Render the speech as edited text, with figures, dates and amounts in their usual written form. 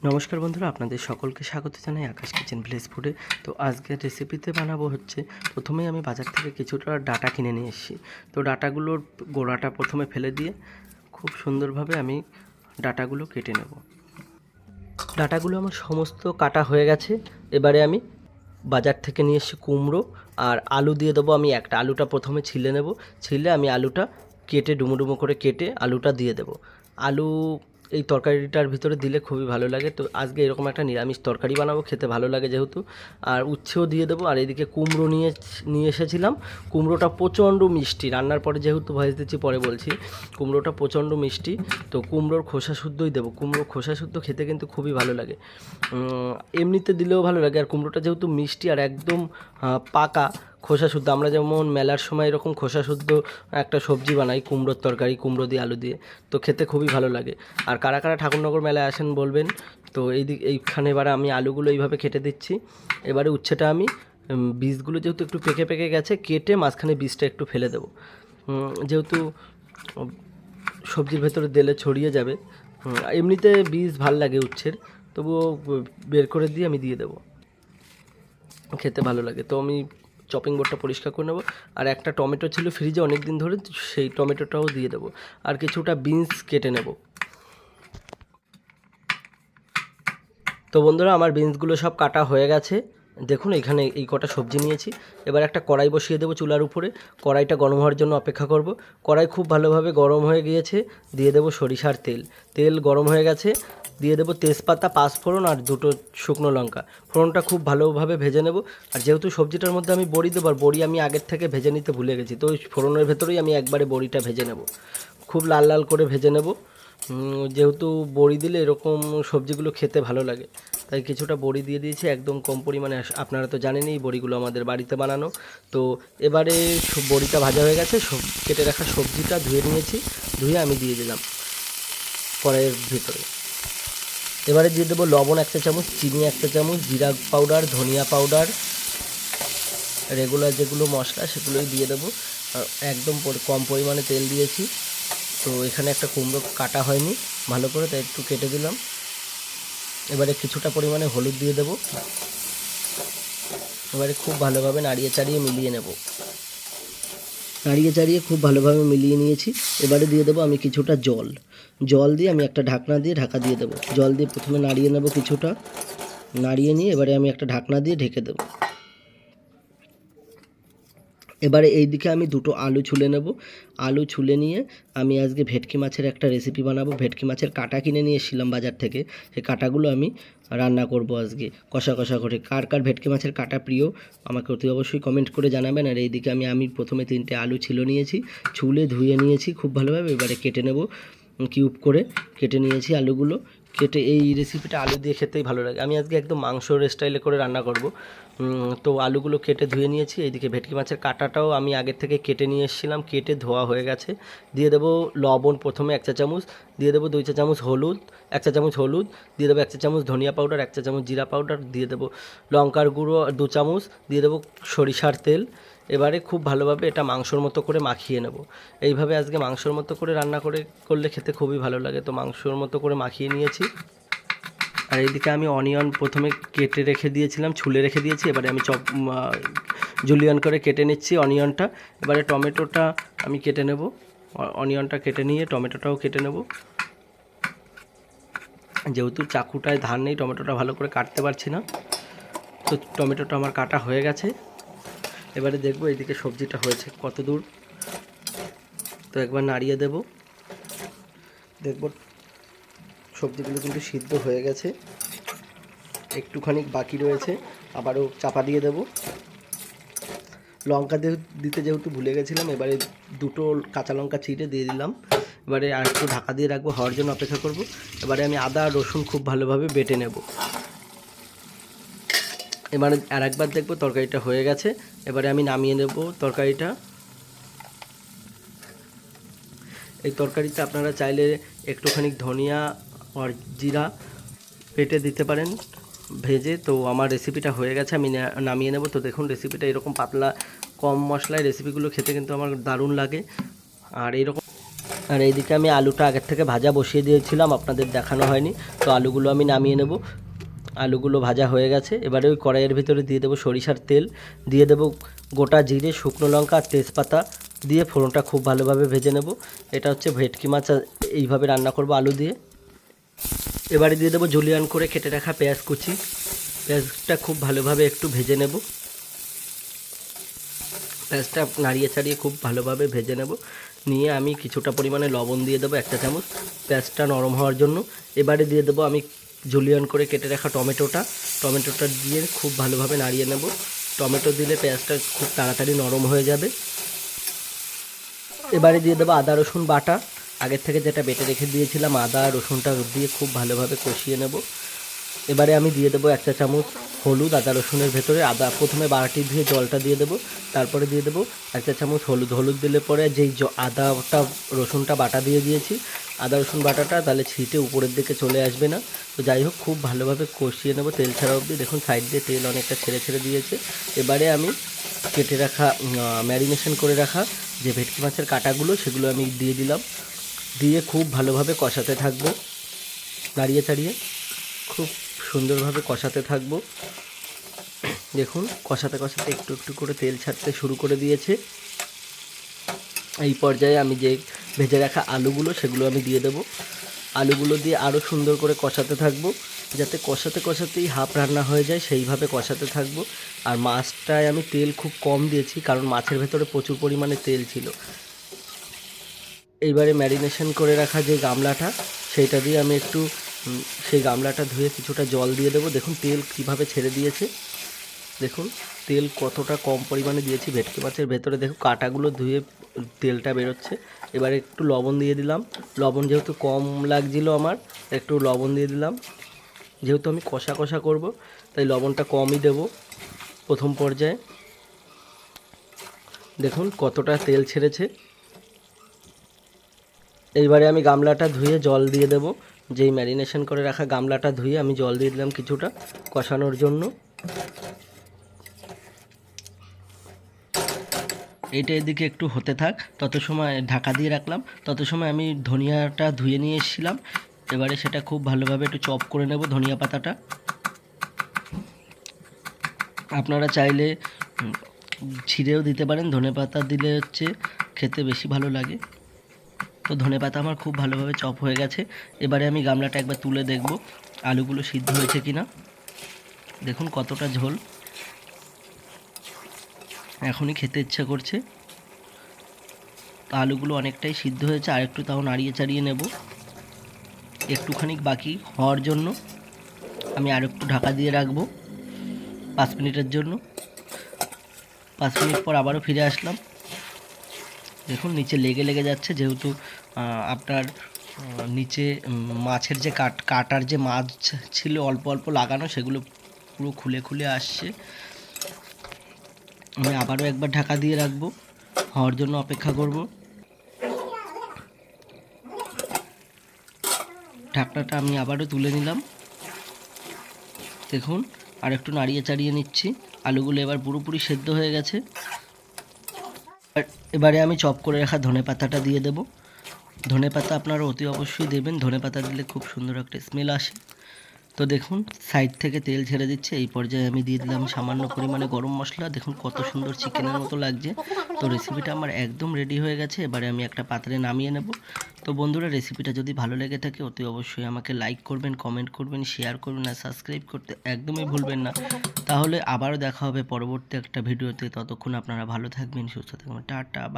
নমস্কার বন্ধুরা, আপনাদের সকলকে স্বাগত জানাই আকাশ কিচেন ভিলেজ ফুডে। তো আজকের রেসিপিতে বানাবো হচ্ছে, প্রথমেই আমি বাজার থেকে কিছুটা ডাটা কিনে নিয়ে এসেছি। তো ডাটাগুলোর গোড়াটা প্রথমে ফেলে দিয়ে খুব সুন্দরভাবে আমি ডাটাগুলো কেটে নেব। ডাটাগুলো আমার সমস্ত কাটা হয়ে গেছে। এবারে আমি বাজার থেকে নিয়ে এসেছি কুমড়ো আর আলু দিয়ে দেবো। আমি একটা আলুটা প্রথমে ছিলে নেব, ছিলে আমি আলুটা কেটে ডুমো ডুমো করে কেটে আলুটা দিয়ে দেবো। আলু এই তরকারিটার ভিতরে দিলে খুবই ভালো লাগে। তো আজকে এরকম একটা নিরামিষ তরকারি বানাবো, খেতে ভালো লাগে যেহেতু। আর উচ্ছেও দিয়ে দেবো। আর এদিকে কুমড়ো নিয়ে এসেছিলাম। কুমড়োটা প্রচণ্ড মিষ্টি, রান্নার পরে যেহেতু ভয়েস দিচ্ছি পরে বলছি। কুমড়োটা প্রচণ্ড মিষ্টি, তো কুমড়োর খোসা শুদ্ধই দেবো। কুমড়োর খোসা শুদ্ধ খেতে কিন্তু খুবই ভালো লাগে, এমনিতে দিলেও ভালো লাগে। আর কুমড়োটা যেহেতু মিষ্টি আর একদম পাকা খোসা শুদ্ধ, আমরা যেমন মেলার সময় এরকম খোসা শুদ্ধ একটা সবজি বানাই কুমড়োর তরকারি, কুমড়ো দিয়ে আলু দিয়ে, তো খেতে খুবই ভালো লাগে। আর কারা কারা ঠাকুরনগর মেলায় আসেন বলবেন। তো এইখানে এবারে আমি আলুগুলো এইভাবে কেটে দিচ্ছি। এবারে উচ্ছেটা আমি বীজগুলো যেহেতু একটু পেকে পেকে গেছে, কেটে মাঝখানে বীজটা একটু ফেলে দেবো, যেহেতু সবজির ভেতরে দিলে ছড়িয়ে যাবে। এমনিতে বীজ ভাল লাগে উচ্ছের, তবুও বের করে দিয়ে আমি দিয়ে দেবো, খেতে ভালো লাগে। তো আমি চপিং বোর্ডটা পরিষ্কার করে নেবো। আর একটা টমেটো ছিল ফ্রিজে অনেক দিন ধরে, সেই টমেটোটাও দিয়ে দেবো। আর কিছুটা বিনস কেটে নেব। তো বন্ধুরা, আমার বিনসগুলো সব কাটা হয়ে গেছে। দেখুন এখানে এই কটা সবজি নিয়েছি। এবার একটা কড়াই বসিয়ে দেবো চুলার উপরে। কড়াইটা গরম হওয়ার জন্য অপেক্ষা করব। কড়াই খুব ভালোভাবে গরম হয়ে গিয়েছে। দিয়ে দেবো সরিষার তেল। তেল গরম হয়ে গেছে, দিয়ে দেবো তেজপাতা, পাঁচফোড়ন আর দুটো শুকনো লঙ্কা। ফোড়নটা খুব ভালোভাবে ভেজে নেব। আর যেহেতু সবজিটার মধ্যে আমি বড়ি দেবো, আর বড়ি আমি আগের থেকে ভেজে নিতে ভুলে গেছি, তো ওই ফোড়নের ভেতরেই আমি একবারে বড়িটা ভেজে নেব। খুব লাল লাল করে ভেজে নেব, যেহেতু বড়ি দিলে এরকম সবজিগুলো খেতে ভালো লাগে, তাই কিছুটা বড়ি দিয়ে দিয়েছি একদম কম পরিমাণে। আপনারা তো জানেনই বড়িগুলো আমাদের বাড়িতে বানানো। তো এবারে বড়িটা ভাজা হয়ে গেছে, কেটে রাখা সবজিটা ধুয়ে নিয়েছি, ধুয়ে আমি দিয়ে দিলাম কড়াইয়ের ভিতরে। এবারে দিয়ে দেবো লবণ 1 চা চামচ, চিনি 1 চা চামচ, জিরা পাউডার, ধনিয়া পাউডার, রেগুলার যেগুলো মশলা সেগুলোই দিয়ে দেবো। একদম কম পরিমাণে তেল দিয়েছি। তো এখানে একটা কুমড়ো কাটা হয়নি ভালো করে, তাই একটু কেটে দিলাম। এবারে কিছুটা পরিমাণে হলুদ দিয়ে দেবো। এবারে খুব ভালোভাবে নাড়িয়ে চাড়িয়ে মিলিয়ে নেব। নাড়িয়ে চাড়িয়ে খুব ভালোভাবে মিলিয়ে নিয়েছি। এবারে দিয়ে দেবো আমি কিছুটা জল দিয়ে আমি একটা ঢাকনা দিয়ে ঢাকা দিয়ে দেবো। জল দিয়ে প্রথমে নাড়িয়ে নেব কিছুটা, নাড়িয়ে নিয়ে এবারে আমি একটা ঢাকনা দিয়ে ঢেকে দেবো। এবারে এই দিকে আমি দুটো আলু ছুলে নেব। আলু ছুলে নিয়ে আমি আজকে ভেটকি মাছের একটা রেসিপি বানাবো। ভেটকি মাছের কাঁটা কিনে নিয়ে এসেছিলাম বাজার থেকে, সেই কাঁটাগুলো আমি রান্না করব আজকে কষা কষা করে। কার কার ভেটকি মাছের কাঁটা প্রিয় আমাকে অতি অবশ্যই কমেন্ট করে জানাবেন। আর এইদিকে আমি প্রথমে 3টে আলু নিয়েছি, ছুলে ধুয়ে নিয়েছি খুব ভালোভাবে। এবারে কেটে নেব, কিউব করে কেটে নিয়েছি আলুগুলো। কেটে এই রেসিপিটা আলু দিয়ে খেতেই ভালো লাগে। আমি আজকে একদম মাংসর স্টাইলে করে রান্না করব। তো আলুগুলো কেটে ধুয়ে নিয়েছি। এইদিকে ভেটকি মাছের কাঁটাটাও আমি আগের থেকে কেটে নিয়ে এসেছিলাম, কেটে ধোয়া হয়ে গেছে। দিয়ে দেবো লবণ প্রথমে 1 চা চামচ, দিয়ে দেবো 2 চা চামচ হলুদ, 1 চা চামচ হলুদ, দিয়ে দেবো 1 চা চামচ ধনিয়া পাউডার, 1 চা চামচ জিরা পাউডার, দিয়ে দেবো লঙ্কার গুঁড়ো 2 চামচ, দিয়ে দেবো সরিষার তেল। এবারে খুব ভালোভাবে এটা মাংসর মতো করে মাখিয়ে নেব। এইভাবে আজকে মাংসর মতো করে রান্না করলে খেতে খুবই ভালো লাগে। তো মাংসর মতো করে মাখিয়ে নিয়েছি। আর এইদিকে আমি অনিয়ন প্রথমে কেটে রেখে দিয়েছিলাম, ছুলে রেখে দিয়েছি। এবারে আমি জুলিয়ান করে কেটে নিচ্ছি অনিয়নটা। এবারে টমেটোটা আমি কেটে নেব। অনিয়নটা কেটে নিয়ে টমেটোটাও কেটে নেব। যেহেতু চাকুটায় ধার নেই, টমেটোটা ভালো করে কাটতে পারছি না। তো টমেটোটা আমার কাটা হয়ে গেছে। এবারে দেখব এইদিকে সবজিটা হয়েছে কত দূর। তো একবার নাড়িয়ে দেব, দেখব সবজিগুলো কিন্তু সিদ্ধ হয়ে গেছে, একটুখানি বাকি রয়েছে, আবারও চাপা দিয়ে দেব। লঙ্কা দিতে যেহেতু ভুলে গেছিলাম, এবারে দুটো কাঁচা লঙ্কা চিড়ে দিয়ে দিলাম। এবারে আর একটু ঢাকা দিয়ে রাখবো, হওয়ার জন্য অপেক্ষা করব। এবারে আমি আদা আর রসুন খুব ভালোভাবে বেটে নেব। এবারে আর একবার দেখব তরকারিটা হয়ে গেছে। এবারে আমি নামিয়ে নেব তরকারিটা। এই তরকারিতে আপনারা চাইলে একটুখানি ধনিয়া আর জিরা বেটে দিতে পারেন ভেজে। তো আমার রেসিপিটা হয়ে গেছে, আমি নামিয়ে নেব। তো দেখুন রেসিপিটা এরকম পাতলা কম মশলায় রেসিপিগুলো খেতে কিন্তু আমার দারুণ লাগে। আর এইরকম আর এইদিকে আমি আলুটা আগের থেকে ভাজা বসিয়ে দিয়েছিলাম, আপনাদের দেখানো হয়নি। তো আলুগুলো আমি নামিয়ে নেব। আলুগুলো ভাজা হয়ে গেছে। এবারে ওই কড়াইয়ের ভিতরে দিয়ে দেবো সরিষার তেল, দিয়ে দেবো গোটা জিরে, শুকনো লঙ্কা আর তেজপাতা দিয়ে ফোড়নটা খুব ভালোভাবে ভেজে নেব। এটা হচ্ছে ভেটকি মাছ, এইভাবে রান্না করব আলু দিয়ে। এবারে দিয়ে দেবো জুলিয়ান করে কেটে রাখা পেঁয়াজ কুচি। পেঁয়াজটা খুব ভালোভাবে একটু ভেজে নেব। পেঁয়াজটা নাড়িয়ে ছাড়িয়ে খুব ভালোভাবে ভেজে নেব। নিয়ে আমি কিছুটা পরিমাণে লবণ দিয়ে দেবো 1 চা চামচ, পেঁয়াজটা নরম হওয়ার জন্য। এবারে দিয়ে দেবো আমি জুলিয়ান করে কেটে রাখা টমেটোটা দিয়ে খুব ভালোভাবে নাড়িয়ে নেব। টমেটো দিলে পেঁয়াজটা খুব তাড়াতাড়ি নরম হয়ে যাবে। এবারে দিয়ে দেবো আদা রসুন বাটা, আগের থেকে যেটা বেটে রেখে দিয়েছিলাম। আদা রসুনটা দিয়ে খুব ভালোভাবে কষিয়ে নেব। এবারে আমি দিয়ে দেবো 1 চা চামচ হলুদ আদা রসুনের ভেতরে। প্রথমে বাটি ধুয়ে জলটা দিয়ে দেবো, তারপরে দিয়ে দেবো 1 চা চামচ হলুদ দিলে পরে যেই আদাটা রসুনটা বাটা দিয়ে দিয়েছি, আদা রসুন বাটাটা তাহলে ছিটে উপরের দিকে চলে আসবে না। তো যাই হোক, খুব ভালোভাবে কষিয়ে নেব তেল ছাড়া অবধি। দেখুন সাইড দিয়ে তেল অনেকটা ছেড়ে দিয়েছে। এবারে আমি কেটে রাখা ম্যারিনেশন করে রাখা যে ভেটকি মাছের কাটাগুলো, সেগুলো আমি দিয়ে দিলাম। দিয়ে খুব ভালোভাবে কষাতে থাকবো, নাড়িয়ে চাড়িয়ে খুব সুন্দরভাবে কষাতে থাকবো। দেখুন কষাতে একটু একটু করে তেল ছাড়তে শুরু করে দিয়েছে। এই পর্যায়ে আমি যে ভেজে রাখা আলুগুলো, সেগুলো আমি দিয়ে দেবো। আলুগুলো দিয়ে আরও সুন্দর করে কষাতে থাকবো, যাতে কষাতেই হাফ রান্না হয়ে যায়, সেইভাবে কষাতে থাকবো। আর মাছটায় আমি তেল খুব কম দিয়েছি, কারণ মাছের ভেতরে প্রচুর পরিমাণে তেল ছিল। এইবারে ম্যারিনেশন করে রাখা যে গামলাটা, সেইটা দিয়ে আমি একটু সেই গামলাটা ধুয়ে কিছুটা জল দিয়ে দেবো। দেখুন তেল কীভাবে ছেড়ে দিয়েছে, দেখুন তেল কতটা কম পরিমাণে দিয়েছি ভেটকি মাছের ভেতরে। দেখুন কাঁটাগুলো ধুয়ে তেলটা বেরোচ্ছে। এবারে একটু লবণ দিয়ে দিলাম। লবণ যেহেতু কম লাগছিল আমার, একটু লবণ দিয়ে দিলাম। যেহেতু আমি কষা করব, তাই লবণটা কমই দেব প্রথম পর্যায়ে। দেখুন কতটা তেল ছেড়েছে। এইবারে আমি গামলাটা ধুয়ে জল দিয়ে দেব। যেই ম্যারিনেশন করে রাখা গামলাটা ধুয়ে আমি জল দিয়ে দিলাম কিছুটা কষানোর জন্য। এইটা এদিকে একটু হতে থাক, তত সময় ঢাকা দিয়ে রাখলাম। তত সময় আমি ধনিয়াটা ধুয়ে নিয়ে এসেছিলাম। এবারে সেটা খুব ভালোভাবে একটু চপ করে নেব ধনিয়া পাতাটা। আপনারা চাইলে ছিঁড়েও দিতে পারেন, ধনেপাতা দিলে হচ্ছে খেতে বেশি ভালো লাগে। তো ধনেপাতা আমার খুব ভালোভাবে চপ হয়ে গেছে। এবারে আমি গামলাটা একবার তুলে দেখব আলুগুলো সিদ্ধ হয়েছে কিনা। দেখুন কতটা ঝোল, এখনই খেতে ইচ্ছা করছে। আলুগুলো অনেকটাই সিদ্ধ হয়েছে, আর একটু তাও নাড়িয়ে চাড়িয়ে নেব। একটুখানি বাকি হওয়ার জন্য আমি আর একটু ঢাকা দিয়ে রাখবো 5 মিনিটের জন্য। 5 মিনিট পর আবারও ফিরে আসলাম। দেখুন নিচে লেগে যাচ্ছে, যেহেতু আপনার নিচে মাছের যে কাটার যে মাছ ছিল অল্প অল্প লাগানো, সেগুলো পুরো খুলে আসছে। আমি আবারও একবার ঢাকা দিয়ে রাখবো, হওয়ার জন্য অপেক্ষা করব। ঢাকনাটা আমি আবারও তুলে নিলাম। দেখুন আর একটু নাড়িয়ে চাড়িয়ে নিচ্ছি। আলুগুলো এবার পুরোপুরি সেদ্ধ হয়ে গেছে। এবারে আমি চপ করে রাখা ধনেপাতাটা দিয়ে দেব। ধনেপাতা আপনারা অতি অবশ্যই দেবেন, ধনেপাতা দিলে খুব সুন্দর একটা স্মেল আসে। তো দেখুন সাইড থেকে তেল ছেড়ে দিচ্ছে। এই পর্যায়ে আমি দিয়ে দিলাম সামান্য পরিমাণে গরম মশলা। দেখুন কত সুন্দর চিকেনের মতো লাগছে। তো রেসিপিটা আমার একদম রেডি হয়ে গেছে। এবারে আমি একটা পাত্রে নামিয়ে নেব। তো বন্ধুরা, রেসিপিটা যদি ভালো লেগে থাকে অতি অবশ্যই আমাকে লাইক করবেন, কমেন্ট করবেন, শেয়ার করবেন, আর সাবস্ক্রাইব করতে একদমই ভুলবেন না। তাহলে আবারও দেখা হবে পরবর্তী একটা ভিডিওতে। ততক্ষণ আপনারা ভালো থাকবেন, সুস্থ থাকবেন। Tata, by.